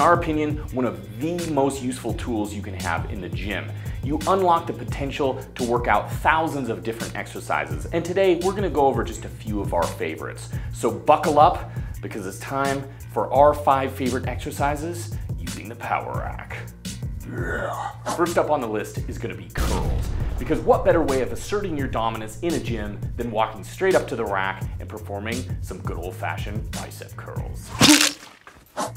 our opinion, one of the most useful tools you can have in the gym. You unlock the potential to work out thousands of different exercises, and today we're gonna go over just a few of our favorites. So buckle up, because it's time for our 5 favorite exercises using the power rack. Yeah. First up on the list is gonna be curls, because what better way of asserting your dominance in a gym than walking straight up to the rack and performing some good old-fashioned bicep curls.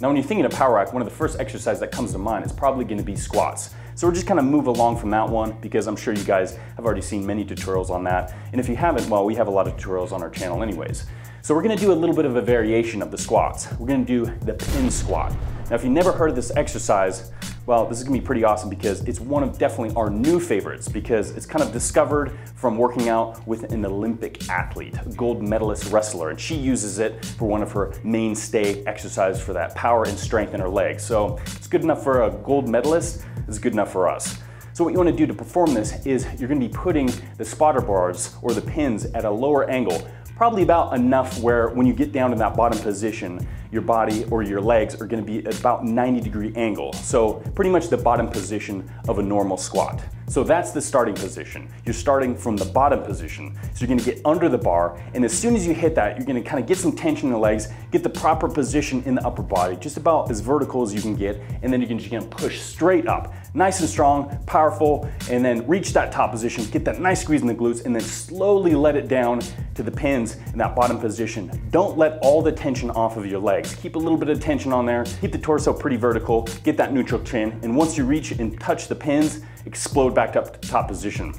Now when you're thinking of power rack, one of the first exercises that comes to mind is probably gonna be squats. So we're just kind of move along from that one because I'm sure you guys have already seen many tutorials on that. And if you haven't, well, we have a lot of tutorials on our channel anyways. So we're gonna do a little bit of a variation of the squats. We're gonna do the pin squat. Now if you've never heard of this exercise, well, this is gonna be pretty awesome because it's one of definitely our new favorites because it's kind of discovered from working out with an Olympic athlete, a gold medalist wrestler, and she uses it for one of her mainstay exercises for that power and strength in her legs. So it's good enough for a gold medalist, it's good enough for us. So what you wanna do to perform this is you're gonna be putting the spotter bars or the pins at a lower angle, probably about enough where when you get down to that bottom position, your body or your legs are gonna be at about 90-degree angle. So pretty much the bottom position of a normal squat. So that's the starting position. You're starting from the bottom position. So you're gonna get under the bar, and as soon as you hit that, you're gonna kind of get some tension in the legs, get the proper position in the upper body, just about as vertical as you can get, and then you're just gonna push straight up. Nice and strong, powerful, and then reach that top position, get that nice squeeze in the glutes, and then slowly let it down to the pins in that bottom position. Don't let all the tension off of your legs. Keep a little bit of tension on there, keep the torso pretty vertical, get that neutral chin, and once you reach and touch the pins, explode back up to top position.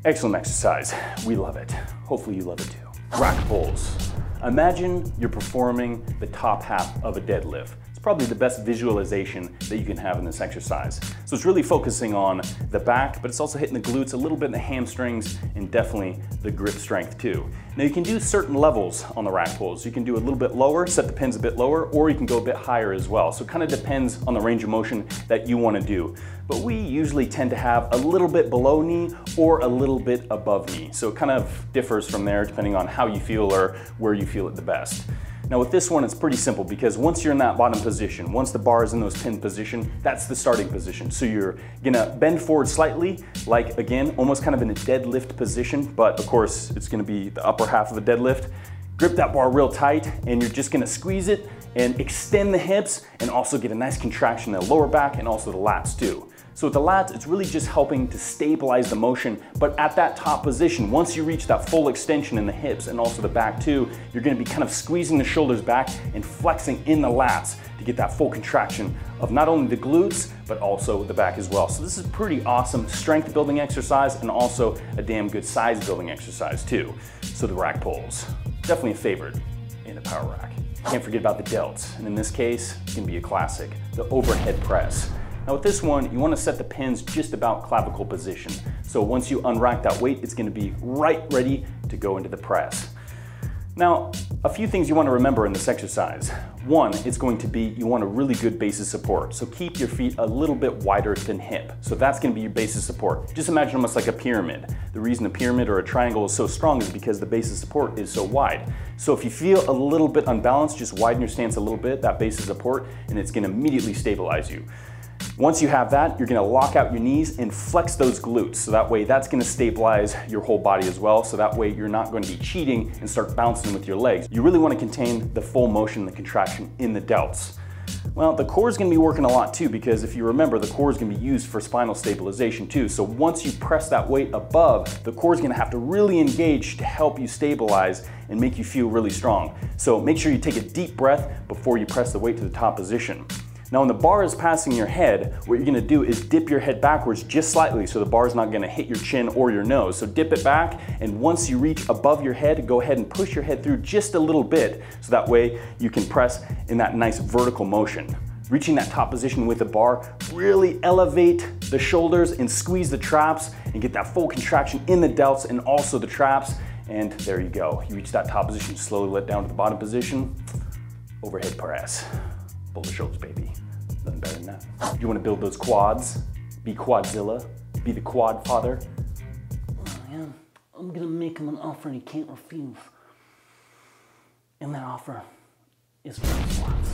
Excellent exercise. We love it. Hopefully you love it too. Rack pulls. Imagine you're performing the top half of a deadlift. It's probably the best visualization that you can have in this exercise. So it's really focusing on the back, but it's also hitting the glutes, a little bit in the hamstrings, and definitely the grip strength too. Now you can do certain levels on the rack pulls. You can do a little bit lower, set the pins a bit lower, or you can go a bit higher as well. So it kind of depends on the range of motion that you want to do. But we usually tend to have a little bit below knee or a little bit above knee. So it kind of differs from there depending on how you feel or where you feel it the best. Now with this one, it's pretty simple because once you're in that bottom position, once the bar is in those pinned position, that's the starting position. So you're gonna bend forward slightly, like again, almost kind of in a deadlift position, but of course it's gonna be the upper half of a deadlift. Grip that bar real tight and you're just gonna squeeze it and extend the hips and also get a nice contraction in the lower back and also the lats too. So with the lats, it's really just helping to stabilize the motion, but at that top position, once you reach that full extension in the hips and also the back too, you're gonna be kind of squeezing the shoulders back and flexing in the lats to get that full contraction of not only the glutes, but also the back as well. So this is a pretty awesome strength building exercise and also a damn good size building exercise too. So the rack pulls, definitely a favorite in the power rack. Can't forget about the delts, and in this case, it's gonna be a classic, the overhead press. Now with this one, you want to set the pins just about clavicle position. So once you unrack that weight, it's going to be right ready to go into the press. Now, a few things you want to remember in this exercise. One, it's going to be, you want a really good base of support. So keep your feet a little bit wider than hip. So that's going to be your base of support. Just imagine almost like a pyramid. The reason a pyramid or a triangle is so strong is because the base of support is so wide. So if you feel a little bit unbalanced, just widen your stance a little bit, that base of support, and it's going to immediately stabilize you. Once you have that, you're gonna lock out your knees and flex those glutes. So that way that's gonna stabilize your whole body as well. So that way you're not going to be cheating and start bouncing with your legs. You really wanna contain the full motion, the contraction in the delts. Well, the core is gonna be working a lot too, because if you remember, the core is gonna be used for spinal stabilization too. So once you press that weight above, the core is gonna have to really engage to help you stabilize and make you feel really strong. So make sure you take a deep breath before you press the weight to the top position. Now when the bar is passing your head, what you're gonna do is dip your head backwards just slightly so the bar is not gonna hit your chin or your nose. So dip it back, and once you reach above your head, go ahead and push your head through just a little bit so that way you can press in that nice vertical motion. Reaching that top position with the bar, really elevate the shoulders and squeeze the traps and get that full contraction in the delts and also the traps. And there you go. You reach that top position, slowly let down to the bottom position, overhead press. Pull the shoulders, baby. Nothing better than that. If you want to build those quads, be Quadzilla, be the quad father. Oh, yeah. I'm gonna make him an offer he can't refuse. And that offer is for squats.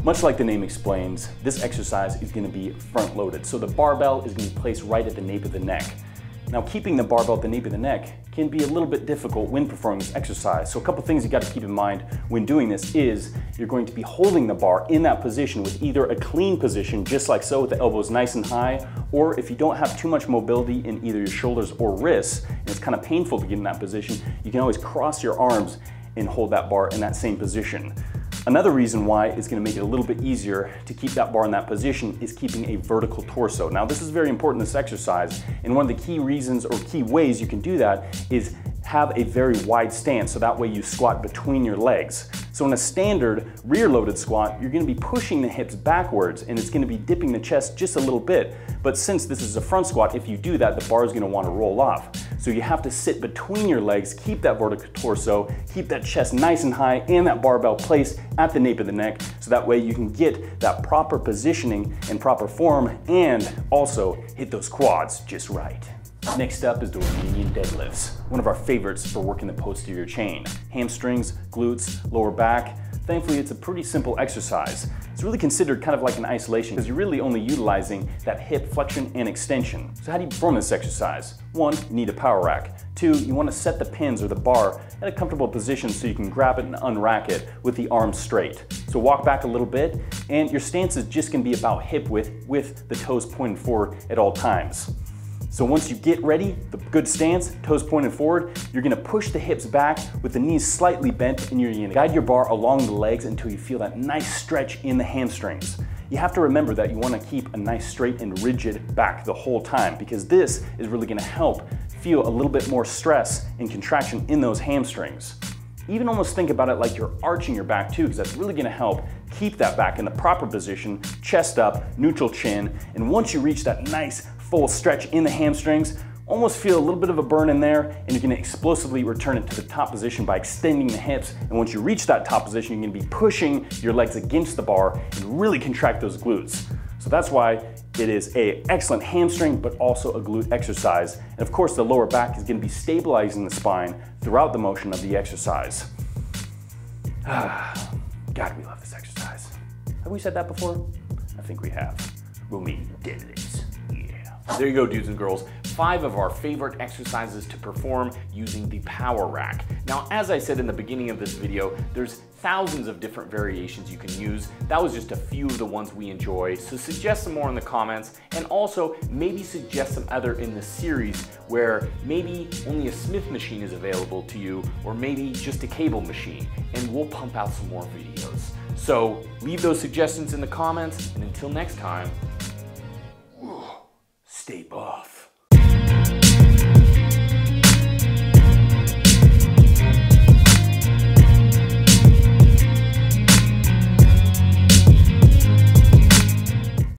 Much like the name explains, this exercise is going to be front loaded. So the barbell is going to be placed right at the nape of the neck. Now, keeping the barbell at the nape of the neck can be a little bit difficult when performing this exercise. So a couple things you got to keep in mind when doing this is you're going to be holding the bar in that position with either a clean position, just like so, with the elbows nice and high, or if you don't have too much mobility in either your shoulders or wrists, and it's kind of painful to get in that position, you can always cross your arms and hold that bar in that same position. Another reason why it's going to make it a little bit easier to keep that bar in that position is keeping a vertical torso. Now, this is very important in this exercise, and one of the key reasons or key ways you can do that is have a very wide stance, so that way you squat between your legs. So in a standard rear-loaded squat, you're going to be pushing the hips backwards and it's going to be dipping the chest just a little bit. But since this is a front squat, if you do that, the bar is going to want to roll off. So you have to sit between your legs, keep that vertical torso, keep that chest nice and high, and that barbell placed at the nape of the neck, so that way you can get that proper positioning and proper form and also hit those quads just right. Next up is the Romanian Deadlifts, one of our favorites for working the posterior chain. Hamstrings, glutes, lower back. Thankfully, it's a pretty simple exercise. It's really considered kind of like an isolation because you're really only utilizing that hip flexion and extension. So how do you perform this exercise? 1, you need a power rack. 2, you want to set the pins or the bar at a comfortable position so you can grab it and unrack it with the arms straight. So walk back a little bit, and your stance is just going to be about hip width with the toes pointed forward at all times. So once you get ready, the good stance, toes pointed forward, you're gonna push the hips back with the knees slightly bent, and you're gonna guide your bar along the legs until you feel that nice stretch in the hamstrings. You have to remember that you wanna keep a nice straight and rigid back the whole time, because this is really gonna help feel a little bit more stress and contraction in those hamstrings. Even almost think about it like you're arching your back too, because that's really gonna help keep that back in the proper position, chest up, neutral chin, and once you reach that nice full stretch in the hamstrings, almost feel a little bit of a burn in there, and you're gonna explosively return it to the top position by extending the hips, and once you reach that top position, you're gonna be pushing your legs against the bar and really contract those glutes. So that's why it is an excellent hamstring, but also a glute exercise. And of course, the lower back is gonna be stabilizing the spine throughout the motion of the exercise. God, we love this exercise. Have we said that before? I think we have. Romanian Deadlifts, yeah. There you go, dudes and girls. 5 of our favorite exercises to perform using the power rack. Now, as I said in the beginning of this video, there's thousands of different variations you can use. That was just a few of the ones we enjoy, so suggest some more in the comments, and also maybe suggest some other in the series where maybe only a Smith machine is available to you, or maybe just a cable machine, and we'll pump out some more videos. So leave those suggestions in the comments, and until next time, stay buff.